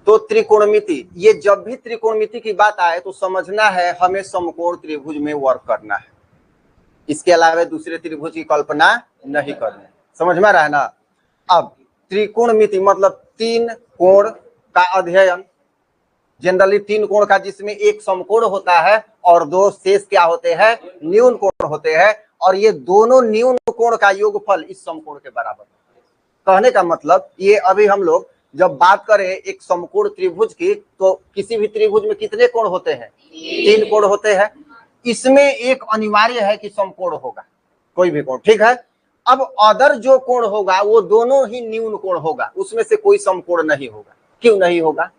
तो त्रिकोणमिति, ये जब भी त्रिकोणमिति की बात आए तो समझना है हमें समकोण त्रिभुज में वर्क करना है, इसके अलावा दूसरे त्रिभुज की कल्पना नहीं करनी है। समझ में आ रहा है ना। अब त्रिकोणमिति मतलब तीन कोण का अध्ययन, जनरली तीन कोण का, जिसमें एक समकोण होता है और दो शेष क्या होते हैं, न्यून कोण होते हैं, और ये दोनों न्यून कोण का योगफल इस समकोण के बराबर है। कहने का मतलब ये अभी हम लोग जब बात करें एक समकोण त्रिभुज की, तो किसी भी त्रिभुज में कितने कोण होते हैं, तीन कोण होते हैं। इसमें एक अनिवार्य है कि समकोण होगा, कोई भी कोण, ठीक है। अब अदर जो कोण होगा वो दोनों ही न्यून कोण होगा, उसमें से कोई समकोण नहीं होगा। क्यों नहीं होगा?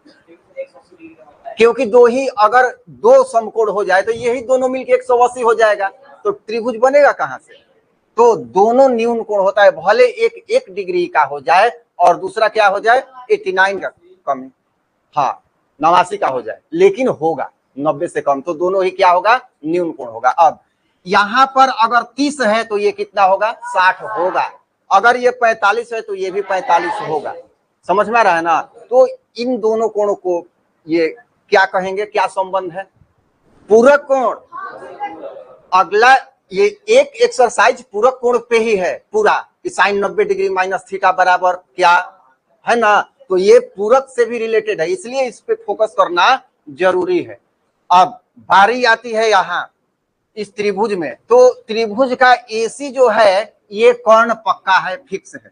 क्योंकि दो ही, अगर दो समकोण हो जाए तो यही दोनों मिलकर 180 हो जाएगा, तो त्रिभुज बनेगा कहां से? तो दोनों न्यून कोण होता है, भले एक 1 डिग्री का हो जाए और दूसरा क्या हो जाए 89 का कम, हाँ 89 का हो जाए, लेकिन होगा 90 से कम, तो दोनों ही क्या होगा, न्यून कोण होगा। अब यहां पर अगर 30 है तो ये कितना होगा, 60 होगा। अगर ये 45 है तो ये भी 45 होगा। समझ में आ रहा है ना। तो इन दोनों कोणों को ये क्या कहेंगे, क्या संबंध है, पूरक कोण। अगला ये एक एक्सरसाइज पूरक कोण पे ही है पूरा, साइन 90 डिग्री माइनस थीटा बराबर क्या है ना, तो ये पूरक से भी रिलेटेड है, इसलिए इस पे फोकस करना जरूरी है। अब बारी आती है यहाँ इस त्रिभुज में, तो त्रिभुज का एसी जो है ये कर्ण पक्का है, फिक्स है।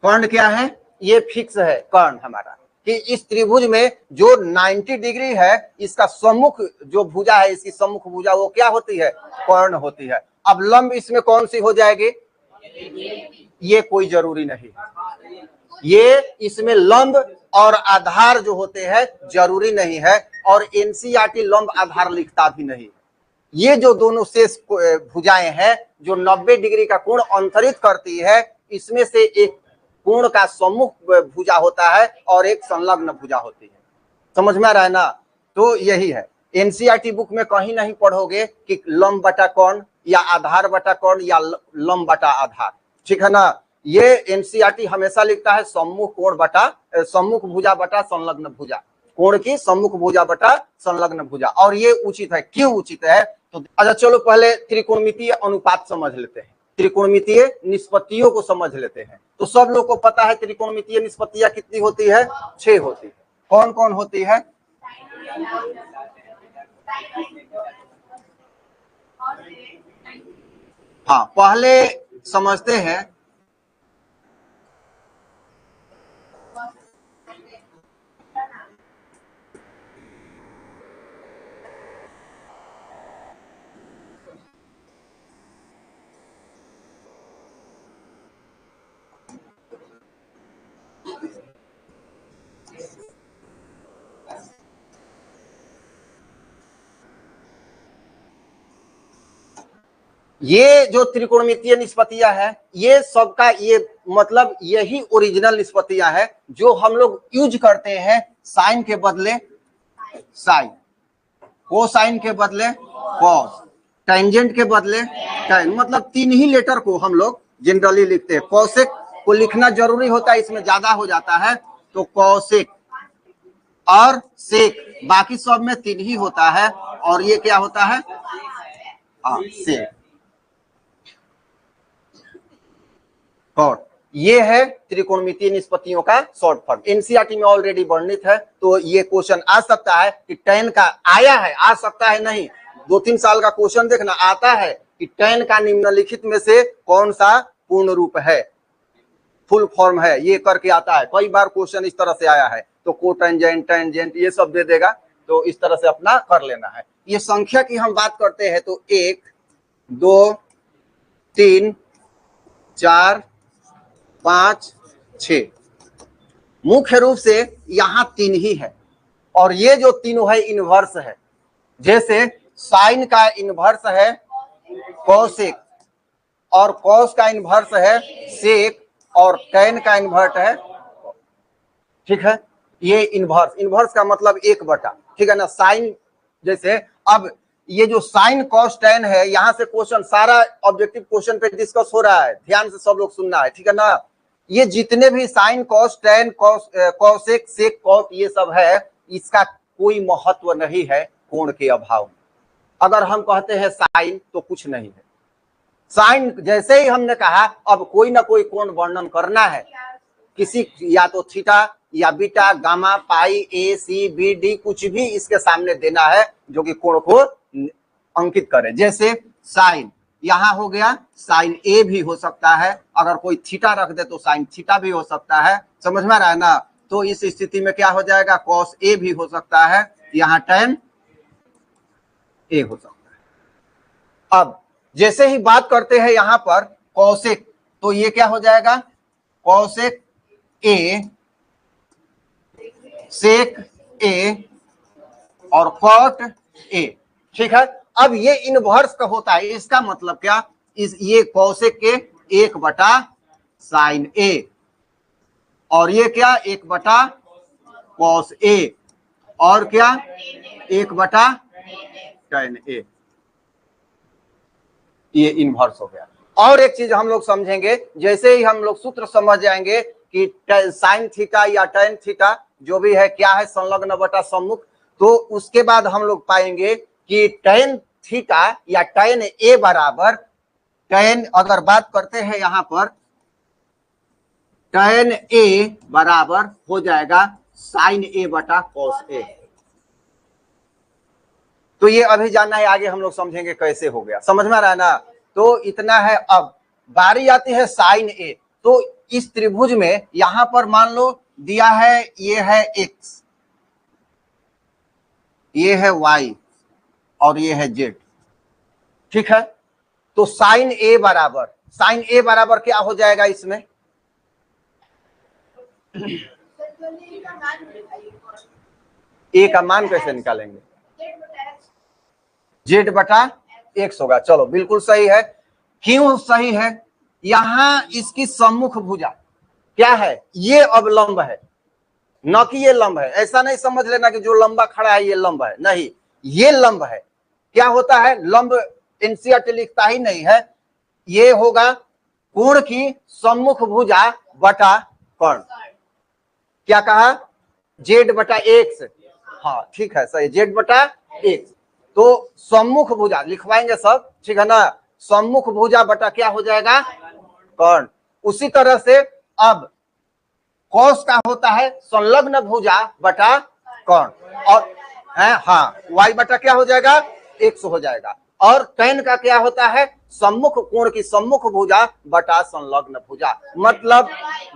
कर्ण क्या है, ये फिक्स है कर्ण हमारा, कि इस त्रिभुज में जो 90 डिग्री है, इसका सम्मुख जो भुजा है, इसकी सम्मुख भुजा वो क्या होती है, कर्ण होती है। अब लंब इसमें कौन सी हो जाएगी, ये कोई जरूरी नहीं है, ये इसमें लंब और आधार जो होते हैं जरूरी नहीं है, और एनसीईआरटी लंब आधार लिखता भी नहीं। ये जो दोनों शेष भुजाएं हैं जो 90 डिग्री का कोण अंतरित करती है, इसमें से एक कोण का सम्मुख भुजा होता है और एक संलग्न भुजा होती है। समझ में आ रहा है ना। तो यही है, एनसीईआरटी बुक में कहीं नहीं पढ़ोगे कि लंब बटा कोण या आधार बटा कोण या लंब बटा आधार, ठीक है ना। ये एनसीईआरटी हमेशा लिखता है सम्मुख कोण बटा सम्मुख भुजा बटा संलग्न भुजा, कोण की सम्मुख भुजा बटा संलग्न भुजा, और ये उचित है। क्यों उचित है? तो अच्छा चलो पहले त्रिकोणमितीय अनुपात समझ लेते हैं, त्रिकोणमितीय निष्पत्तियों को समझ लेते हैं। तो सब लोग को पता है त्रिकोणमितीय निष्पत्तियां कितनी होती है, 6 होती है। कौन कौन होती है? हाँ पहले समझते हैं ये जो त्रिकोणमितीय निष्पत्तियां है, ये सबका ये मतलब यही ओरिजिनल निष्पत्तियां है जो हम लोग यूज करते हैं साइन के बदले साइन, कोसाइन के बदले कॉस, टेंजेंट के बदले टेन, मतलब 3 ही लेटर को हम लोग जनरली लिखते हैं। कॉसेक को लिखना जरूरी होता है, इसमें ज्यादा हो जाता है, तो कॉसेक और सेक, बाकी सब में 3 ही होता है, और ये क्या होता है, सेक। और ये है त्रिकोणमितीय निष्पत्तियों का शॉर्ट फॉर्म, एनसीईआरटी में ऑलरेडी वर्णित है। तो ये क्वेश्चन आ सकता है कि tan का आया है, आ सकता है नहीं, 2-3 साल का क्वेश्चन देखना आता है कि tan का निम्नलिखित में से कौन सा पूर्ण रूप है, फुल फॉर्म है, ये करके आता है। कई बार क्वेश्चन इस तरह से आया है, तो कोटेंजेंट टेंजेंट ये सब दे देगा, तो इस तरह से अपना कर लेना है। ये संख्या की हम बात करते हैं तो 1 2 3 4 5 6 मुख्य रूप से यहाँ 3 ही है, और ये जो तीनों है इनवर्स है। जैसे साइन का इनवर्स है कोसेक, और कॉस का इनवर्स है सेक, और टेन का इनवर्स है, ठीक है। ये इनवर्स का मतलब 1/, ठीक है ना। साइन जैसे, अब ये जो साइन कॉस टेन है, यहाँ से क्वेश्चन सारा ऑब्जेक्टिव क्वेश्चन पे डिस्कस हो रहा है, ध्यान से सब लोग सुनना है, ठीक है ना। ये जितने भी sine cos tan cosec sec cot ये सब है, इसका कोई महत्व नहीं है कोण के अभाव में। अगर हम कहते हैं साइन तो कुछ नहीं है, साइन जैसे ही हमने कहा अब कोई ना कोई कोण वर्णन करना है, किसी या तो थीटा या बीटा गामा पाई ए सी बी डी कुछ भी इसके सामने देना है जो कि कोण को अंकित करे। जैसे साइन यहां हो गया, साइन ए भी हो सकता है, अगर कोई थीटा रख दे तो साइन थीटा भी हो सकता है, समझ में आ रहा है ना। तो इस स्थिति में क्या हो जाएगा, कॉस ए भी हो सकता है, यहाँ tan ए हो सकता है। अब जैसे ही बात करते हैं यहां पर कॉसेक, तो ये क्या हो जाएगा, कॉसेक ए सेक ए और कॉट ए, ठीक है। अब ये इनवर्स का होता है, इसका मतलब क्या, ये कॉसेक के 1 साइन ए और ये क्या 1 कॉस ए और क्या 1 tan ए, ये इनवर्स हो गया। और एक चीज हम लोग समझेंगे, जैसे ही हम लोग सूत्र समझ जाएंगे कि साइन थीटा या tan थीटा जो भी है क्या है, संलग्न बटा सम्मुख, तो उसके बाद हम लोग पाएंगे कि tan थीटा या tan ए बराबर tan, अगर बात करते हैं यहां पर tan ए बराबर हो जाएगा साइन ए बटा कॉस ए। तो ये अभी जानना है, आगे हम लोग समझेंगे कैसे हो गया, समझ में आ रहा है ना। तो इतना है। अब बारी आती है साइन ए, तो इस त्रिभुज में यहां पर मान लो दिया है ये है x, ये है y और ये है z, ठीक है। तो साइन ए बराबर क्या हो जाएगा इसमें, ए का मान कैसे निकालेंगे, जेड बटा एक्स होगा। चलो बिल्कुल सही है। क्यों सही है, यहां इसकी सम्मुख भुजा क्या है, ये अब लंब है, न कि ये लंब है। ऐसा नहीं समझ लेना कि जो लंबा खड़ा है ये लंब है, नहीं, ये लंब है। क्या होता है, लंब एनसीईआरटी लिखता ही नहीं है, ये होगा कोण की सम्मुख भुजा बटा कर्ण। क्या कहा, जेड बटा एक्स, हाँ ठीक है सही, जेड बटा एक्स। तो सम्मुख भुजा लिखवाएंगे सब, ठीक है ना, सम्मुख भुजा बटा क्या हो जाएगा, कर्ण। उसी तरह से अब कॉस का होता है संलग्न भुजा बटा कर्ण, और है हाँ y बटा क्या हो जाएगा, x हो जाएगा। और tan का क्या होता है, सम्मुख कोण की सम्मुख भुजा बटा संलग्न भुजा, मतलब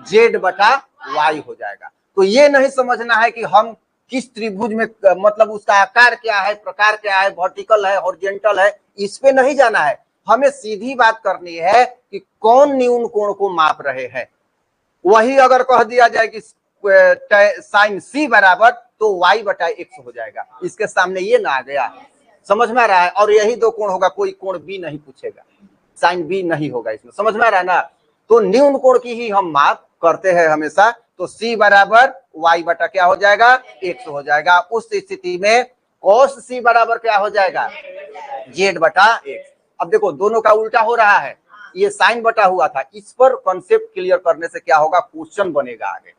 z बटा y हो जाएगा। तो ये नहीं समझना है कि हम किस त्रिभुज में, मतलब उसका आकार क्या है, प्रकार क्या है, वर्टिकल है हॉरिजॉन्टल है, इस पे नहीं जाना है। हमें सीधी बात करनी है कि कौन न्यून कोण को माप रहे हैं। वही अगर कह दिया जाए कि साइन सी बराबर, तो y बटा x हो जाएगा, इसके सामने ये ना आ गया, समझ में आ रहा है। और यही दो कोण होगा, कोई कोण बी नहीं पूछेगा, साइन बी नहीं होगा इसमें, समझ में आ रहा है ना। तो न्यून कोण की ही हम माप करते हैं हमेशा। तो c बराबर y बटा क्या हो जाएगा, x हो जाएगा। उस स्थिति में cos c बराबर क्या हो जाएगा, z बटा x। अब देखो दोनों का उल्टा हो रहा है, ये साइन बटा हुआ था, इस पर कॉन्सेप्ट क्लियर करने से क्या होगा, क्वेश्चन बनेगा आगे।